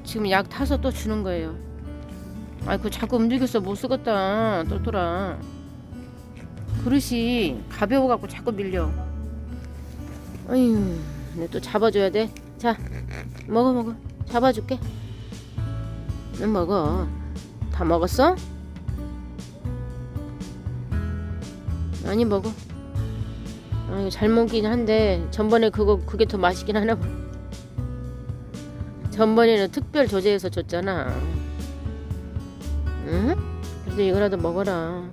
지금 약 타서 또 주는 거예요. 아이고 자꾸 움직여서 못 쓰겠다 똘똘아. 그릇이 가벼워갖고 자꾸 밀려. 어휴, 근데 또 잡아줘야 돼. 자, 먹어. 잡아줄게. 너 먹어. 다 먹었어? 아니 먹어. 아유, 잘 먹긴 한데 전번에 그게 더 맛있긴 하나 봐. 전번에는 특별 조제해서 줬잖아. 응? 그래서 이거라도 먹어라.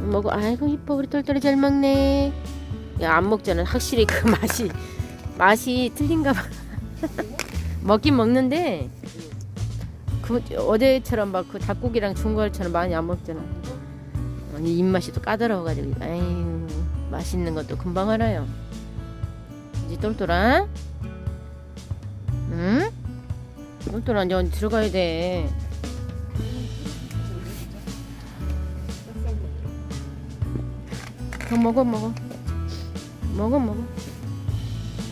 먹어. 아이고 이뻐 우리 똘똘이 잘 먹네. 야, 안 먹잖아. 확실히 그 맛이 틀린가 봐. 먹긴 먹는데 그 어제처럼 막 그 닭고기랑 중과처럼 많이 안 먹잖아. 아니 입맛이 또 까다로워가지고 아유 맛있는 것도 금방 알아요. 이제 똘똘아, 응? 똘똘아 이제 어디 들어가야 돼. 더 먹어.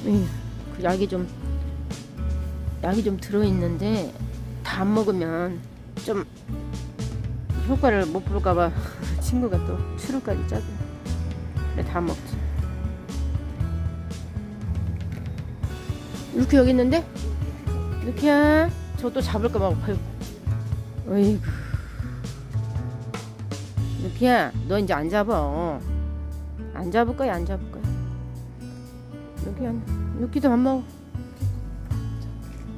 에휴, 그 약이 좀 들어있는데 다 안 먹으면 좀 효과를 못 볼까봐 친구가 또 추루까지 짜고. 그래 다 먹지. 루키 여기 있는데? 루키야, 저 또 잡을까 봐 아파요. 어이구. 루키야, 너 이제 안 잡어. 안 잡을 거야. 루키도 밥 먹어.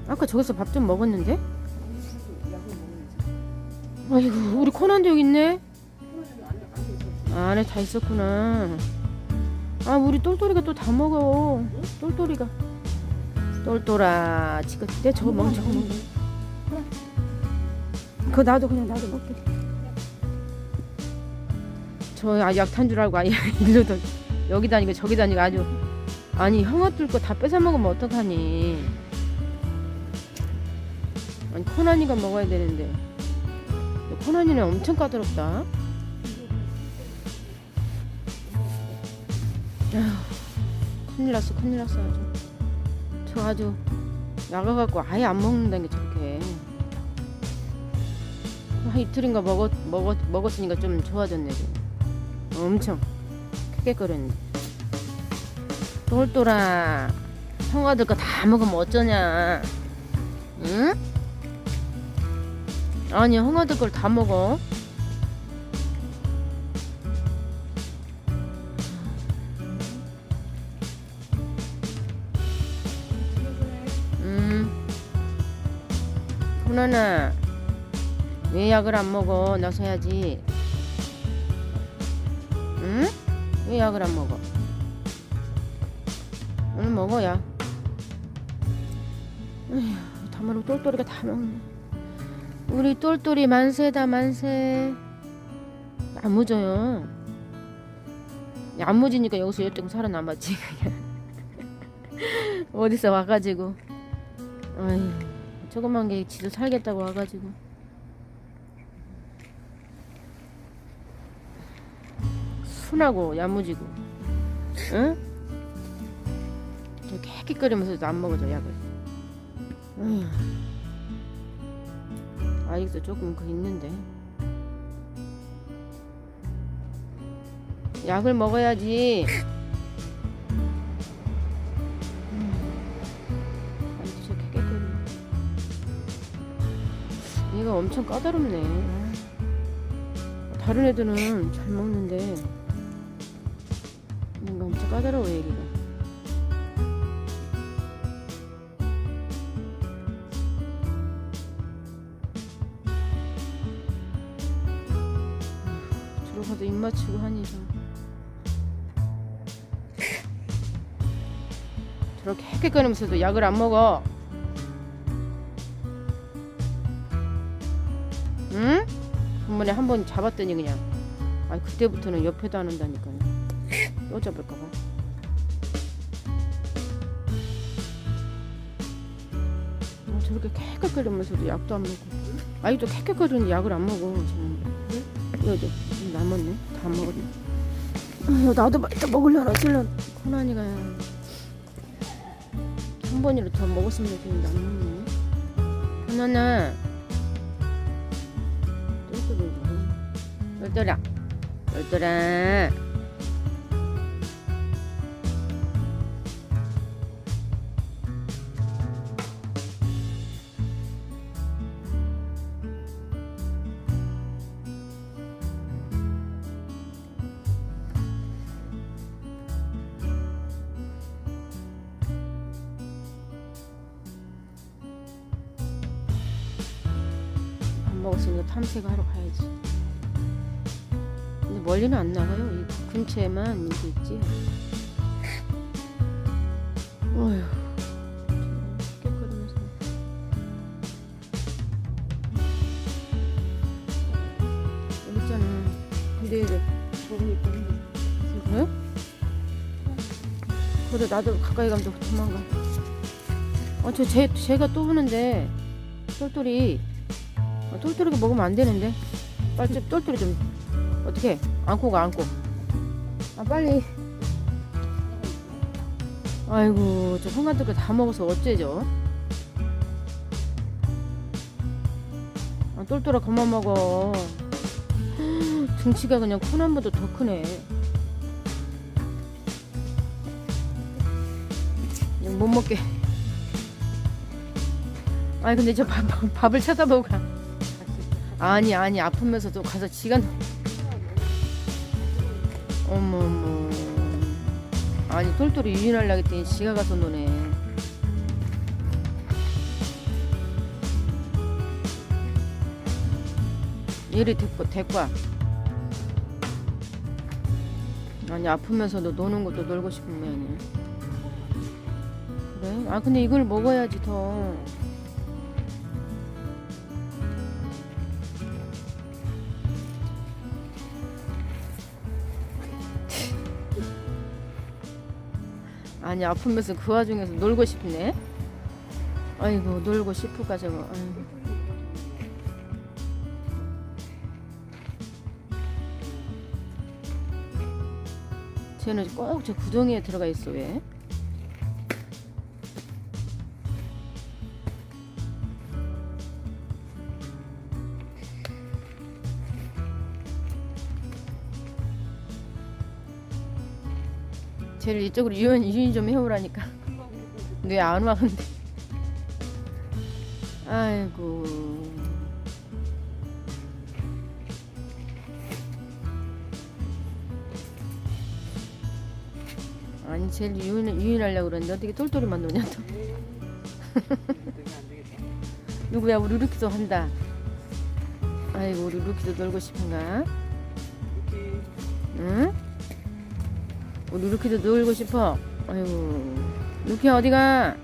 아까 저기서 밥 좀 먹었는데? 아이고, 우리 코난도 여기 있네. 안에 다 있었구나. 아, 우리 똘똘이가 또 다 먹어. 똘똘아, 지금 내 저거 먹어. 그거 나도 먹게. 저 약 탄 줄 알고 아예 일로도 여기 다니고 저기 다니고 아주. 아니 형아 뚫고 다 뺏어 먹으면 어떡하니. 아니 코난이가 먹어야 되는데. 코난이는 엄청 까다롭다. 아휴, 큰일 났어 아주. 저 아주 나가갖고 아예 안 먹는다는 게 저렇게. 이틀인가 먹었으니까 좀 좋아졌네. 엄청 깨끗거렸는데. 똘똘아, 형아들 거 다 먹으면 어쩌냐. 응? 아니 형아들 걸 다 먹어. 코난아, 왜 약을 안 먹어? 나서 해야지. 응? 왜 약을 안 먹어? 오늘 먹어 약. 에휴, 다마로 똘똘이가 다 먹네. 우리 똘똘이 만세다 만세. 야무져요. 야무지니까 여기서 여태껏 살아남았지. 어디서 와가지고. 어휴, 조그만 게 지도 살겠다고 와가지고. 순하고 야무지고. 응? 저 깨끗거리면서도 안 먹어줘 약을. 어휴. 아직도 조금 그 있는데. 약을 먹어야지. 아직도 저 깨끗거리. 얘가 엄청 까다롭네. 다른 애들은 잘 먹는데 뭔가 엄청 까다로워 얘기가. 들어가도 입 맞추고 하니까 저렇게 헥헥거리면서도 약을 안 먹어. 응? 한번에 한 번 잡았더니 그냥. 아니 그때부터는 옆에도 안 온다니까요. 또 잡을까봐. 저렇게 헥헥거리면서도 약도 안 먹고. 아직도 헥헥거리는데 약을 안 먹어. 이거 남았네. 다 먹었네. 나도 이따 먹으려나 어쩌려나. 코난이가 한 번이라도 더 먹었으면 좋겠는데 안 먹네. 하나나 똘똘아 똘똘아 밥 먹었으니까 탐색하러 가야지. 근데 멀리는 안 나가요. 이 근처에만 이렇게 있지. 어휴, 깨끗하면서. 여기 있잖아. 근데 저기 있던데. 그래? 그래 나도 가까이 가면 또 도망가. 제가 또 오는데 똘똘이 똘똘이가 먹으면 안 되는데. 빨리 좀 똘똘이 좀 어떻게 안고 가 안고. 빨리. 아이고 저 형아들도 다 먹어서 어째죠? 똘똘아 그만 먹어. 등치가 그냥 코난보다 더 크네. 그냥 못 먹게. 아니 근데 저 밥을 쳐다보고 가. 아니 아프면서도 가서 지가 어머 아니 똘똘이 유인하려고 했더니 지가 가서 노네. 얘를 데리고 와. 아니 아프면서도 노는 것도 놀고 싶은 모양이야. 그래? 근데 이걸 먹어야지 더. 아니 아프면서 그 와중에서 놀고 싶네. 아이고 놀고 싶을까 저거. 아이고. 쟤는 꼭 저 구덩이에 들어가 있어. 왜? 쟤를 이쪽으로 유인 좀 해오라니까. 왜 안 와 근데. 아이고. 아니 쟤를 유인하려고 그러는데 어떻게 똘똘이만 노냐 또. 누구야 우리 루키도 한다. 아이고 우리 루키도 놀고 싶은가? 응? 우리 루키도 놀고 싶어. 아이고 루키야 어디가?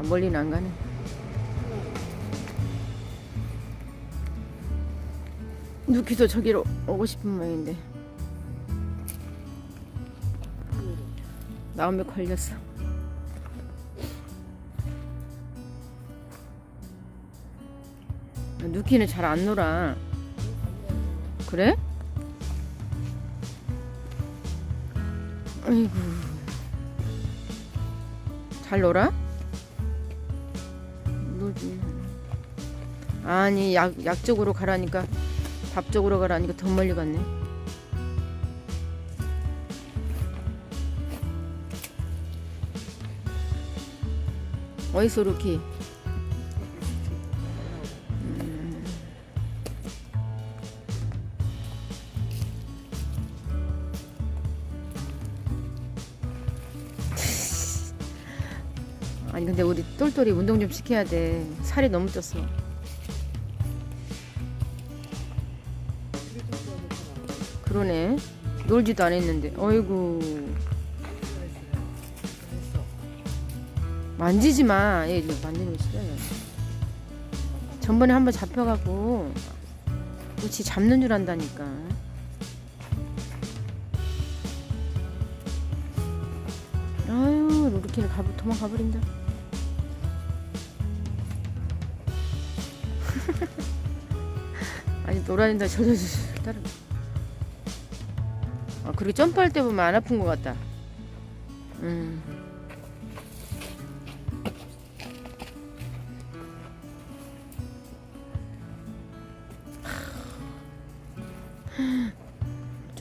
멀리는 안 가네. 루키도 저기로 오고 싶은 모양인데 나오면 걸렸어. 루키는 잘 안 놀아. 그래? 아이고 잘 놀아? 놀지. 아니 약 쪽으로 가라니까 밥 쪽으로 가라니까 더 멀리 갔네. 어디서 루키? 아니 근데 우리 똘똘이 운동 좀 시켜야 돼. 살이 너무 쪘어. 그러네. 놀지도 안 했는데. 어이구. 만지지 마. 얘 만지는 거 싫어요. 전번에 한번 잡혀가고 지 잡는 줄 안다니까. 아유 루키는 도망가 버린다. 아니 돌아다닌다 저저 따라. 그리고 점프할 때 보면 안 아픈 것 같다.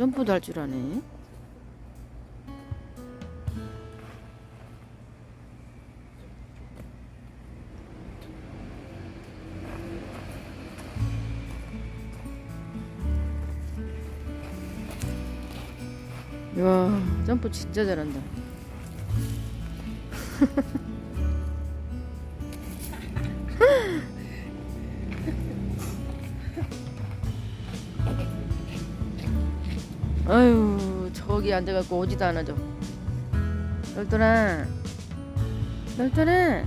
점프도 할 줄 아네. 와, 점프 진짜 잘한다. 아유, 저기 앉아갖고 오지도 않아줘. 똘똘아, 똘똘아,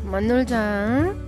그만 놀자. 응?